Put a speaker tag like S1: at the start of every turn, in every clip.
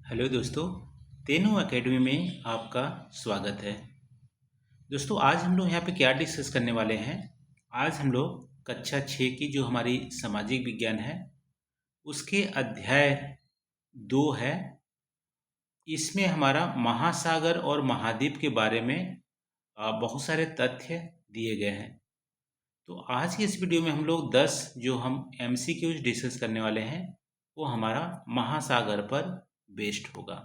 S1: Hello दोस्तों, तेनू academy में आपका स्वागत है। दोस्तों, आज हम लोग यहाँ पे क्या डिस्कस करने वाले हैं। आज हम लोग कक्षा 6 की जो हमारी सामाजिक विज्ञान है उसके अध्याय 2 है। इसमें हमारा महासागर और महाद्वीप के बारे में बहुत सारे तथ्य दिए गए हैं। तो आज की इस वीडियो में हम लोग 10 जो हम MCQs डिस्कस करने वाले हैं वो हमारा महासागर पर बेस्ड होगा।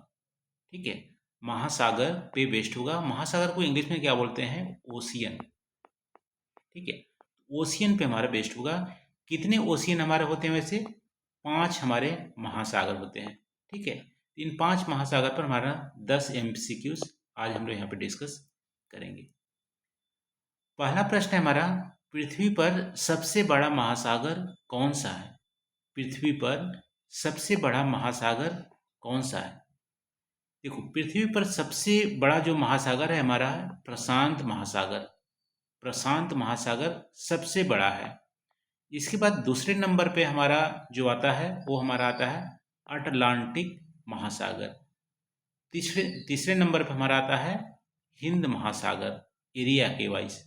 S1: ठीक है, महासागर पे बेस्ड होगा। महासागर को इंग्लिश में क्या बोलते हैं? ओशियन। ठीक है, ओशियन पे हमारा बेस्ड होगा। कितने ओशियन हमारे होते हैं? वैसे 5 हमारे महासागर होते हैं। ठीक है, इन 5 महासागर पर हमारा 10 MCQs आज हम लोग यहाँ पे डिस्कस करेंगे। पहला प्रश्न है हमारा, पृथ्वी पर सबसे बड़ा महासागर कौन सा है? पृथ्वी पर सबसे बड़ा महासागर कौन सा है? देखो, पृथ्वी पर सबसे बड़ा जो महासागर है हमारा प्रशांत महासागर। प्रशांत महासागर सबसे बड़ा है। इसके बाद दूसरे नंबर पे हमारा जो आता है वो हमारा आता है अटलांटिक महासागर। तीसरे तीसरे नंबर पे हमारा आता है हिंद महासागर एरिया के वाइज।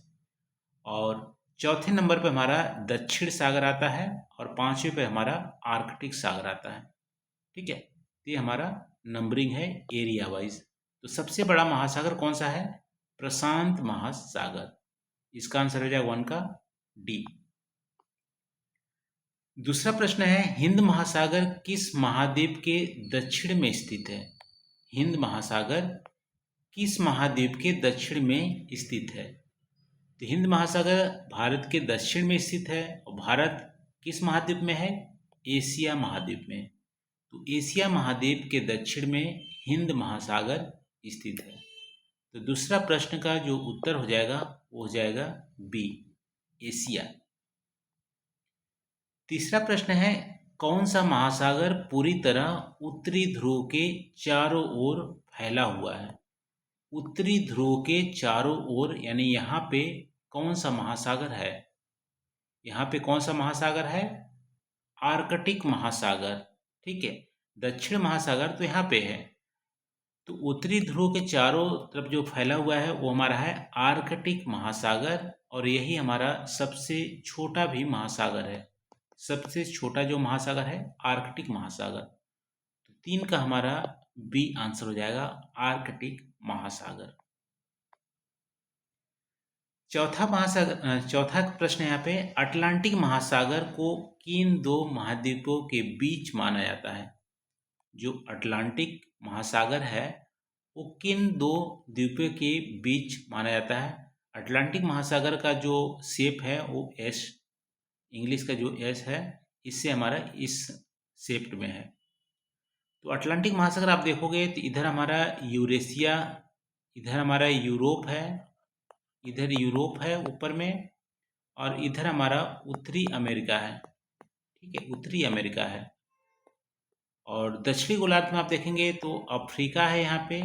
S1: और चौथे नंबर पे हमारा दक्षिण सागर आता है और पांचवें पे हमारा आर्कटिक सागर आता है। ठीक है, तो ये हमारा नंबरिंग है एरिया वाइज। तो सबसे बड़ा महासागर कौन सा है? प्रशांत महासागर। इसका आंसर हो जाएगा 1 का डी। दूसरा प्रश्न है, हिंद महासागर किस महाद्वीप के दक्षिण में स्थित है? हिंद महासागर किस महाद्वीप के दक्षिण में स्थित है? तो हिंद महासागर भारत के दक्षिण में स्थित है। और भारत किस महाद्वीप में है? एशिया महाद्वीप में। तो एशिया महाद्वीप के दक्षिण में हिंद महासागर स्थित है। तो दूसरा प्रश्न का जो उत्तर हो जाएगा वो हो जाएगा बी, एशिया। तीसरा प्रश्न है, कौन सा महासागर पूरी तरह उत्तरी ध्रुव के चारों ओर फैला हुआ है? उत्तरी ध्रुव के चारों ओर यानी यहाँ पे कौन सा महासागर है? यहाँ पे कौन सा महासागर है? आर्कटिक महासागर। ठीक है, दक्षिण महासागर तो यहाँ पे है। तो उत्तरी ध्रुव के चारों तरफ जो फैला हुआ है वो हमारा है आर्कटिक महासागर। और यही हमारा सबसे छोटा भी महासागर है। सबसे छोटा जो महासागर है आर्कटिक महासागर। तो 3 का हमारा बी आंसर हो जाएगा, आर्कटिक महासागर। चौथा प्रश्न यहाँ पे, अटलांटिक महासागर को किन 2 महाद्वीपों के बीच माना जाता है? जो अटलांटिक महासागर है वो किन 2 द्वीपों के बीच माना जाता है? अटलांटिक महासागर का जो शेप है वो एस, इंग्लिश का जो एस है इससे हमारा इस शेप्ड में है। तो अटलांटिक महासागर आप देखोगे तो इधर हमारा यूरेशिया, इधर हमारा यूरोप है, इधर यूरोप है ऊपर में, और इधर हमारा उत्तरी अमेरिका है। ठीक है, उत्तरी अमेरिका है। और दक्षिणी गोलार्ध में आप देखेंगे तो अफ्रीका है, यहाँ पे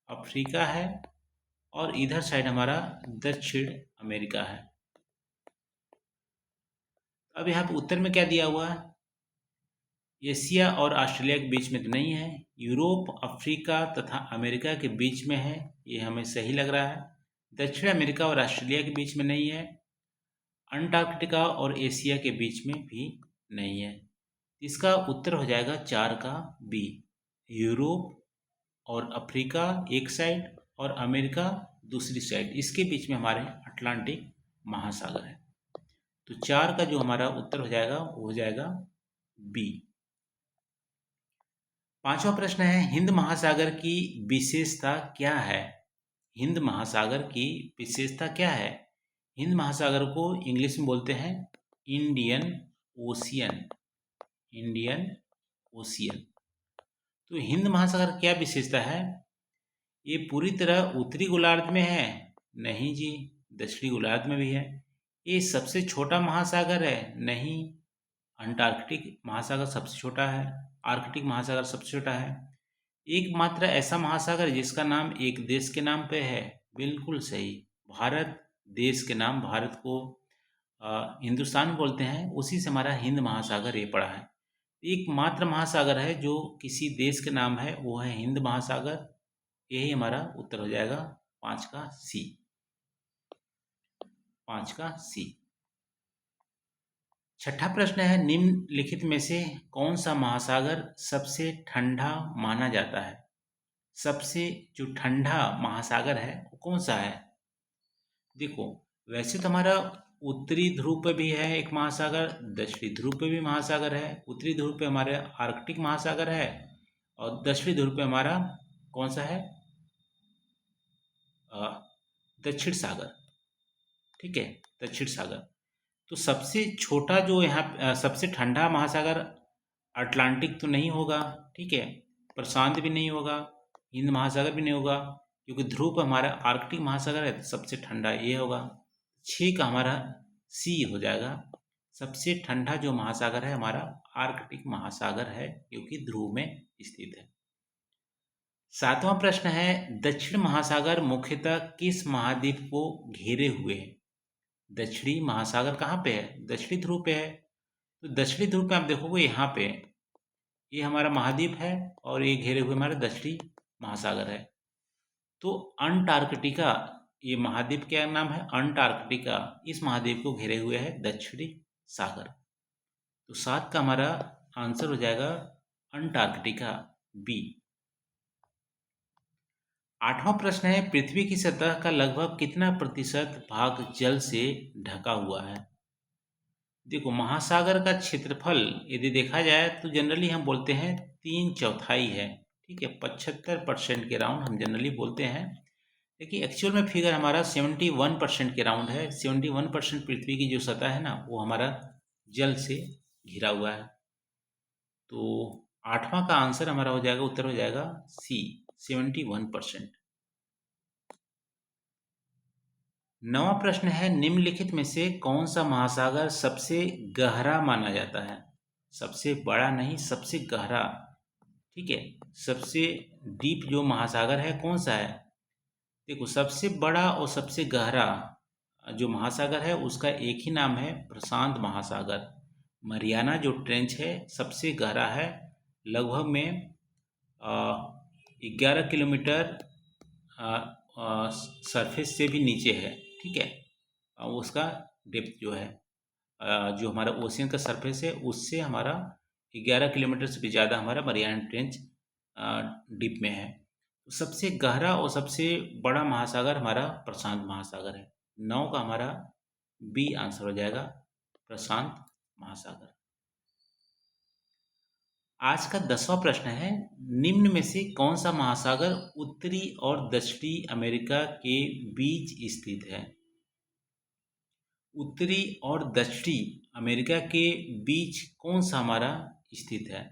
S1: अफ्रीका है, और इधर साइड हमारा दक्षिण अमेरिका है। अब यहाँ पे उत्तर में क्या दिया हुआ है? एशिया और ऑस्ट्रेलिया के बीच में तो नहीं है, यूरोप, अफ्रीका तथा अमेरिका के बीच में है, ये हमें सही लग रहा है। दक्षिण अमेरिका और ऑस्ट्रेलिया के बीच में नहीं है, अंटार्कटिका और एशिया के बीच में भी नहीं है। इसका उत्तर हो जाएगा 4 का बी, यूरोप और अफ्रीका एक साइड और अमेरिका दूसरी साइड, इसके बीच में हमारे अटलांटिक महासागर है। तो 4 का जो हमारा उत्तर हो जाएगा वो हो जाएगा बी। पांचवा प्रश्न है, हिंद महासागर की विशेषता क्या है? हिंद महासागर की विशेषता क्या है? हिंद महासागर को इंग्लिश में बोलते हैं इंडियन ओशियन। Indian ocean. तो हिंद महासागर क्या विशेषता है? ये पूरी तरह उत्तरी गोलार्ध में है? नहीं जी, दक्षिणी गोलार्ध में भी है। ये सबसे छोटा महासागर है? नहीं, अंटार्कटिक महासागर सबसे छोटा है, आर्कटिक महासागर सबसे छोटा है। एकमात्र ऐसा महासागर जिसका नाम एक देश के नाम पे है? बिल्कुल सही, भारत देश के नाम, भारत को हिंदुस्तान बोलते हैं, उसी से हमारा हिंद महासागर ये पड़ा है। एकमात्र महासागर है जो किसी देश के नाम है वो है हिंद महासागर। यही हमारा उत्तर हो जाएगा 5 का सी। 5 का सी। छठा प्रश्न है, निम्नलिखित में से कौन सा महासागर सबसे ठंडा माना जाता है? सबसे जो ठंडा महासागर है वो कौन सा है? देखो, वैसे तो हमारा उत्तरी ध्रुव पे भी है एक महासागर, दक्षिणी ध्रुव पे भी महासागर है। उत्तरी ध्रुव पे हमारे आर्कटिक महासागर है और दक्षिणी ध्रुव पे हमारा कौन सा है? दक्षिण सागर। ठीक है, दक्षिण सागर। तो सबसे छोटा जो यहाँ सबसे ठंडा महासागर अटलांटिक तो नहीं होगा, ठीक है, प्रशांत भी नहीं होगा, हिंद महासागर भी नहीं होगा, क्योंकि ध्रुव पर हमारा आर्कटिक महासागर है, तो सबसे ठंडा ये होगा। 6 का हमारा सी हो जाएगा। सबसे ठंडा जो महासागर है हमारा आर्कटिक महासागर है, क्योंकि ध्रुव में स्थित है। 7वां प्रश्न है, दक्षिण महासागर मुख्यतः किस महाद्वीप को घेरे हुए है? दक्षिणी महासागर कहाँ पे है? दक्षिणी ध्रुव पे है। तो दक्षिणी ध्रुव पे आप देखोगे यहाँ पे ये हमारा महाद्वीप है और ये घेरे हुए हमारा दक्षिणी महासागर है। तो अंटार्कटिका, ये महाद्वीप क्या नाम है? अंटार्कटिका। इस महाद्वीप को घेरे हुए है दक्षिणी सागर। तो 7 का हमारा आंसर हो जाएगा अंटार्कटिका, बी। 8वां प्रश्न है, पृथ्वी की सतह का लगभग कितना प्रतिशत भाग जल से ढका हुआ है? देखो, महासागर का क्षेत्रफल यदि देखा जाए तो जनरली हम बोलते हैं 3/4 है, ठीक है, 75% के राउंड हम जनरली बोलते हैं। देखिए, एक्चुअल में फिगर हमारा 71% के राउंड है। 71% पृथ्वी की जो सतह है ना वो हमारा जल से घिरा हुआ है। तो 8वां का आंसर हमारा हो जाएगा, उत्तर हो जाएगा सी, 71%। 9वां प्रश्न है, निम्नलिखित में से कौन सा महासागर सबसे गहरा माना जाता है? सबसे बड़ा नहीं, सबसे गहरा, ठीक है। सबसे डीप जो महासागर है कौन सा है? देखो, सबसे बड़ा और सबसे गहरा जो महासागर है उसका एक ही नाम है, प्रशांत महासागर। मरियाना जो ट्रेंच है सबसे गहरा है, लगभग में 11 किलोमीटर सरफेस से भी नीचे है, ठीक है। उसका डेप्थ जो है जो हमारा ओशियन का सरफेस है उससे हमारा 11 किलोमीटर से भी ज़्यादा हमारा मरियाना ट्रेंच डीप में है। सबसे गहरा और सबसे बड़ा महासागर हमारा प्रशांत महासागर है। 9 का हमारा बी आंसर हो जाएगा, प्रशांत महासागर। आज का 10वां प्रश्न है, निम्न में से कौन सा महासागर उत्तरी और दक्षिणी अमेरिका के बीच स्थित है? उत्तरी और दक्षिणी अमेरिका के बीच कौन सा हमारा स्थित है?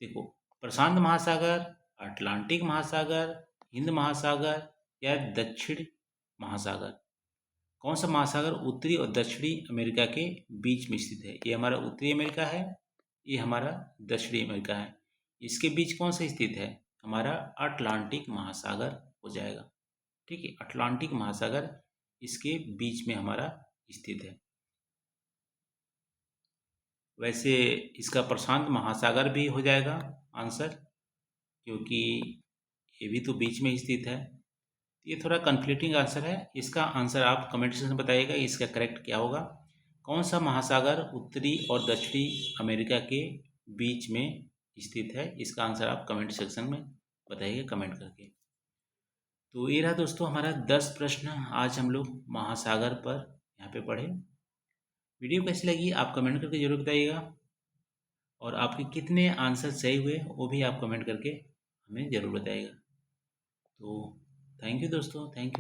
S1: देखो, प्रशांत महासागर, अटलांटिक महासागर, हिंद महासागर या दक्षिण महासागर, कौन सा महासागर उत्तरी और दक्षिणी अमेरिका के बीच में स्थित है? ये हमारा उत्तरी अमेरिका है, ये हमारा दक्षिणी अमेरिका है। इसके बीच कौन सा स्थित है? हमारा अटलांटिक महासागर हो जाएगा, ठीक है। अटलांटिक महासागर इसके बीच में हमारा स्थित है। वैसे इसका प्रशांत महासागर भी हो जाएगा आंसर, क्योंकि ये भी तो बीच में स्थित है। ये थोड़ा कन्फ्लिक्टिंग आंसर है। इसका आंसर आप कमेंट सेक्शन में बताइएगा, इसका करेक्ट क्या होगा। कौन सा महासागर उत्तरी और दक्षिणी अमेरिका के बीच में स्थित है? इसका आंसर आप कमेंट सेक्शन में बताइएगा कमेंट करके। तो ये रहा दोस्तों हमारा 10 प्रश्न आज हम लोग महासागर पर यहाँ पे पढ़े। वीडियो कैसी लगी आप कमेंट करके जरूर बताइएगा, और आपके कितने आंसर सही हुए वो भी आप कमेंट करके हमें ज़रूर बताइएगा। तो थैंक यू दोस्तों, थैंक यू।